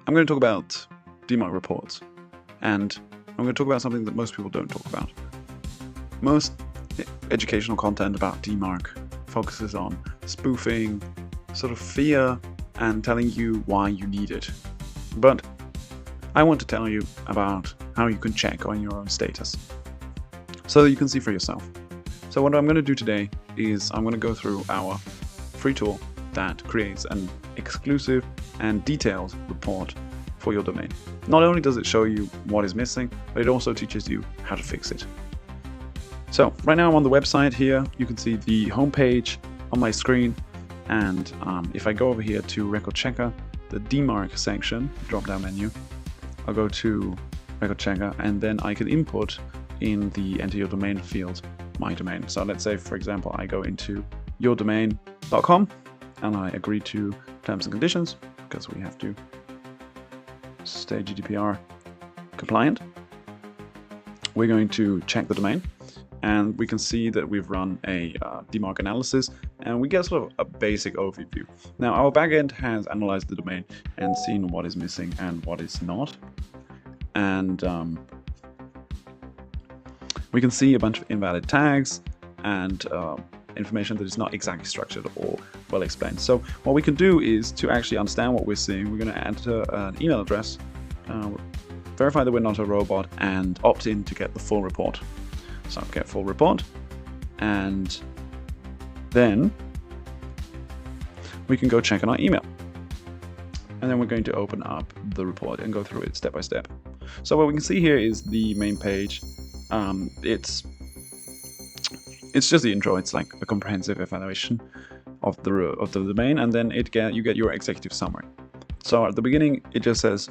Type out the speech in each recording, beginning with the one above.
I'm going to talk about DMARC reports, and I'm going to talk about something that most people don't talk about. Most educational content about DMARC focuses on spoofing, sort of fear, and telling you why you need it. But I want to tell you about how you can check on your own status, so that you can see for yourself. So what I'm going to do today is I'm going to go through our free tool that creates an exclusive and detailed report for your domain. Not only does it show you what is missing, but it also teaches you how to fix it. So right now I'm on the website here. You can see the homepage on my screen, and if I go over here to RecordChecker, the DMARC section, drop-down menu, I'll go to RecordChecker, and then I can input in the enter your domain field my domain. So let's say, for example, I go into yourdomain.com and I agree to terms and conditions because we have to stay GDPR compliant. We're going to check the domain, and we can see that we've run a DMARC analysis, and we get sort of a basic overview. Now our backend has analyzed the domain and seen what is missing and what is not, and we can see a bunch of invalid tags and information that is not exactly structured or well explained. So what we can do is, to actually understand what we're seeing, we're going to enter an email address, verify that we're not a robot, and opt in to get the full report. So get full report, and then we can go check on our email. And then we're going to open up the report and go through it step by step. So what we can see here is the main page. It's just the intro. It's like a comprehensive evaluation of the domain, and then you get your executive summary. So at the beginning, it just says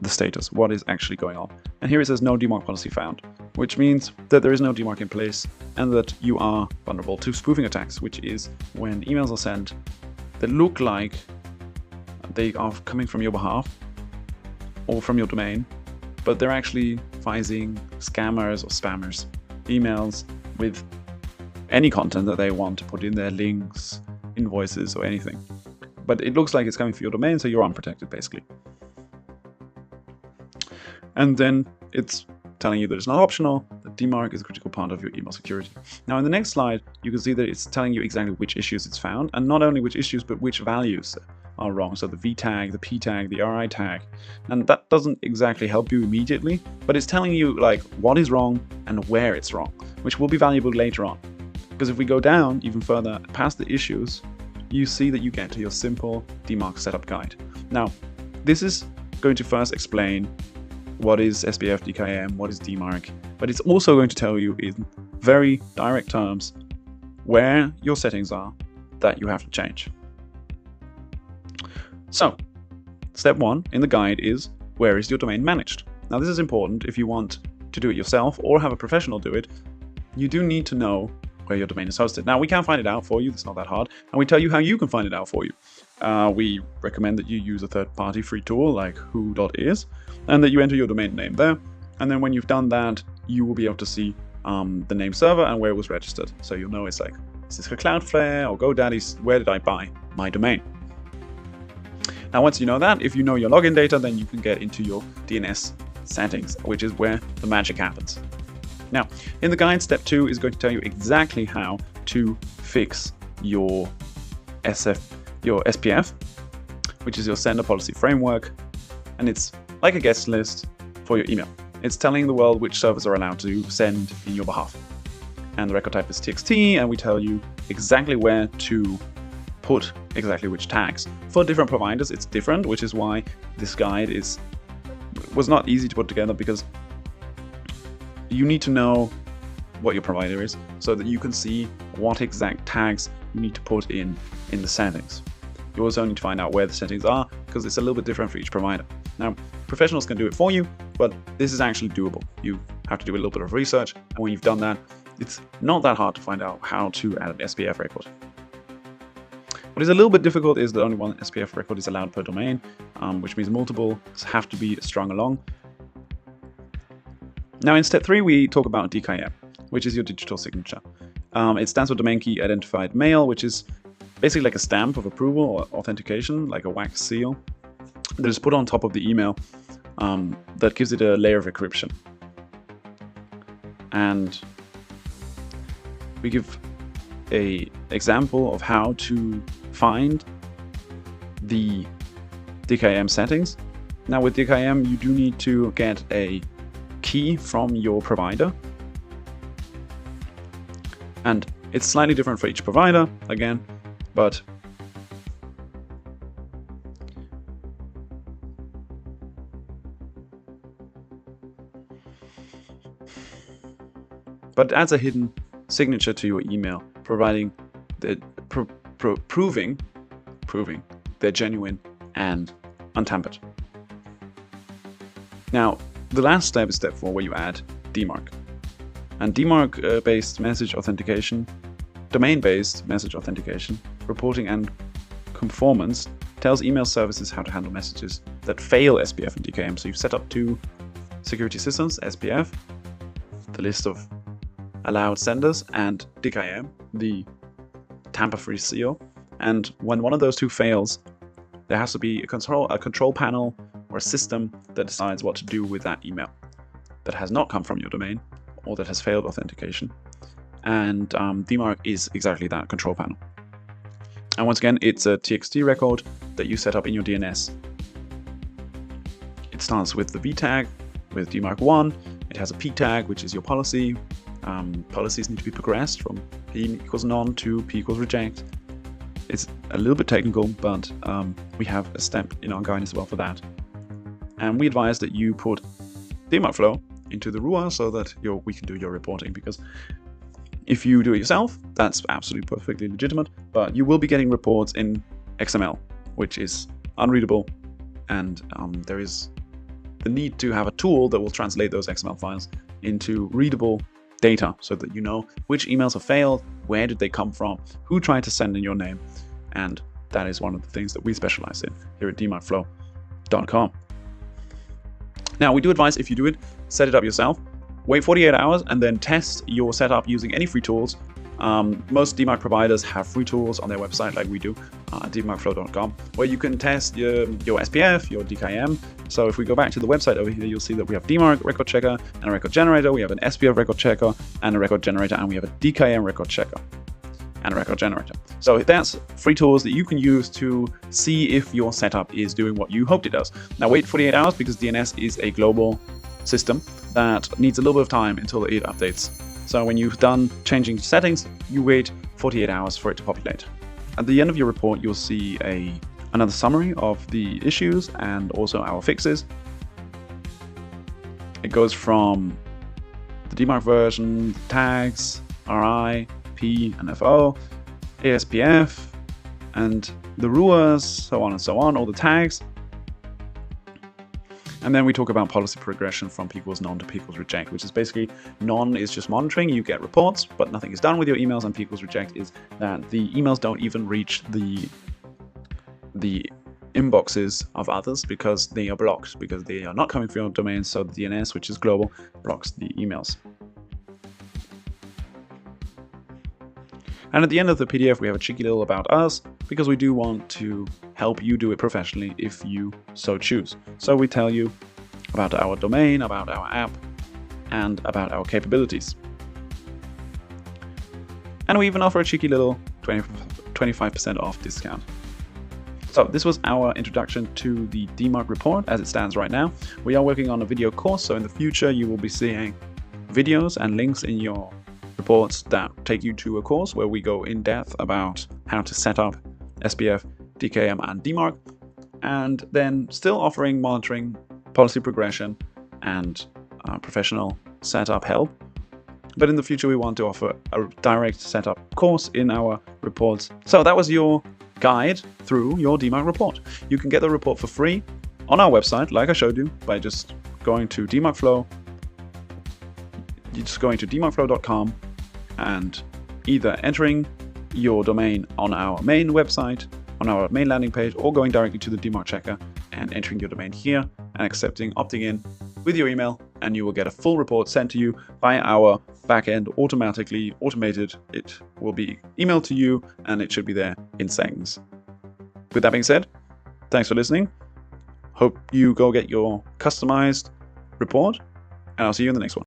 the status, what is actually going on. And here it says no DMARC policy found, which means that there is no DMARC in place and that you are vulnerable to spoofing attacks, which is when emails are sent that look like they are coming from your behalf or from your domain, but they're actually phishing, scammers or spammers emails with any content that they want to put in their links, invoices, or anything. But it looks like it's coming from your domain, so you're unprotected basically. And then it's telling you that it's not optional, that DMARC is a critical part of your email security. Now in the next slide, you can see that it's telling you exactly which issues it's found, and not only which issues, but which values are wrong. So the V tag, the P tag, the RI tag. And that doesn't exactly help you immediately, but it's telling you like what is wrong and where it's wrong, which will be valuable later on. Because if we go down even further past the issues, you see that you get to your simple DMARC setup guide. Now, this is going to first explain what is SPF, DKIM, what is DMARC, but it's also going to tell you in very direct terms where your settings are that you have to change. So, step one in the guide is, where is your domain managed? Now this is important if you want to do it yourself or have a professional do it. You do need to know where your domain is hosted. Now we can find it out for you, it's not that hard, and we tell you how you can find it out for you. We recommend that you use a third-party free tool like who.is, and that you enter your domain name there, and then when you've done that, you will be able to see the name server and where it was registered. So you'll know it's like, is this for Cloudflare or GoDaddy? Where did I buy my domain? Now once you know that, if you know your login data, then you can get into your DNS settings, which is where the magic happens. Now, in the guide, step 2 is going to tell you exactly how to fix your SPF, which is your sender policy framework, and it's like a guest list for your email. It's telling the world which servers are allowed to send in your behalf. And the record type is TXT, and we tell you exactly where to put exactly which tags. For different providers, it's different, which is why this guide was not easy to put together, because you need to know what your provider is so that you can see what exact tags you need to put in the settings. You also need to find out where the settings are, because it's a little bit different for each provider. Now, professionals can do it for you, but this is actually doable. You have to do a little bit of research, and when you've done that, it's not that hard to find out how to add an SPF record. What is a little bit difficult is that only one SPF record is allowed per domain, which means multiple have to be strung along. Now in step 3, we talk about DKIM, which is your digital signature. It stands for Domain Key Identified Mail, which is basically like a stamp of approval or authentication, like a wax seal. that is put on top of the email that gives it a layer of encryption. And we give an example of how to find the DKIM settings. Now with DKIM, you do need to get a key from your provider. And it's slightly different for each provider, again, but it adds a hidden signature to your email, providing the proving they're genuine and untampered. Now, the last step is step 4, where you add DMARC. And DMARC-based message authentication, domain-based message authentication, reporting and conformance tells email services how to handle messages that fail SPF and DKIM. So you've set up 2 security systems, SPF, the list of allowed senders, and DKIM, the tamper-free seal. And when one of those 2 fails, there has to be a control panel or a system that decides what to do with that email that has not come from your domain or that has failed authentication. And DMARC is exactly that control panel. And once again, it's a TXT record that you set up in your DNS. It starts with the V tag with DMARC 1. It has a P tag, which is your policy. Policies need to be progressed from P equals none to P equals reject. It's a little bit technical, but we have a step in our guide as well for that. And we advise that you put DMARCFlow into the RUA so that we can do your reporting, because if you do it yourself, that's absolutely perfectly legitimate, but you will be getting reports in XML, which is unreadable, and there is the need to have a tool that will translate those XML files into readable data so that you know which emails have failed, where did they come from, who tried to send in your name, and that is one of the things that we specialize in here at DMARCFlow.com. Now, we do advise, if you do it, set it up yourself, wait 48 hours, and then test your setup using any free tools. Most DMARC providers have free tools on their website, like we do at DMARCFlow.com, where you can test your SPF, your DKIM. So if we go back to the website over here, you'll see that we have DMARC RecordChecker and a record generator, we have an SPF record checker and a record generator, and we have a DKIM record checker and a record generator. So that's free tools that you can use to see if your setup is doing what you hoped it does. Now wait 48 hours because DNS is a global system that needs a little bit of time until it updates. So when you've done changing settings, you wait 48 hours for it to populate. At the end of your report, you'll see another summary of the issues and also our fixes. It goes from the DMARC version, tags, RI, P and FO, ASPF, and the RUAs, so on and so on, all the tags. And then we talk about policy progression from P equals none to P equals reject, which is basically none is just monitoring, you get reports, but nothing is done with your emails, and P equals reject is that the emails don't even reach the inboxes of others because they are blocked, because they are not coming from your domain, so the DNS, which is global, blocks the emails. And at the end of the PDF, we have a cheeky little about us, because we do want to help you do it professionally if you so choose. So we tell you about our domain, about our app, and about our capabilities. And we even offer a cheeky little 25% off discount. So this was our introduction to the DMARC report as it stands right now. We are working on a video course, so in the future you will be seeing videos and links in your reports that take you to a course where we go in depth about how to set up SPF, DKIM, and DMARC, and then still offering monitoring, policy progression, and professional setup help. But in the future, we want to offer a direct setup course in our reports. So that was your guide through your DMARC report. You can get the report for free on our website, like I showed you, by just going to DMARCFlow. You're just going to DMARCFlow.com and either entering your domain on our main website, on our main landing page, or going directly to the DMARC checker and entering your domain here and opting in with your email, and you will get a full report sent to you by our backend, automated. It will be emailed to you and it should be there in seconds. With that being said, thanks for listening. Hope you go get your customized report, and I'll see you in the next one.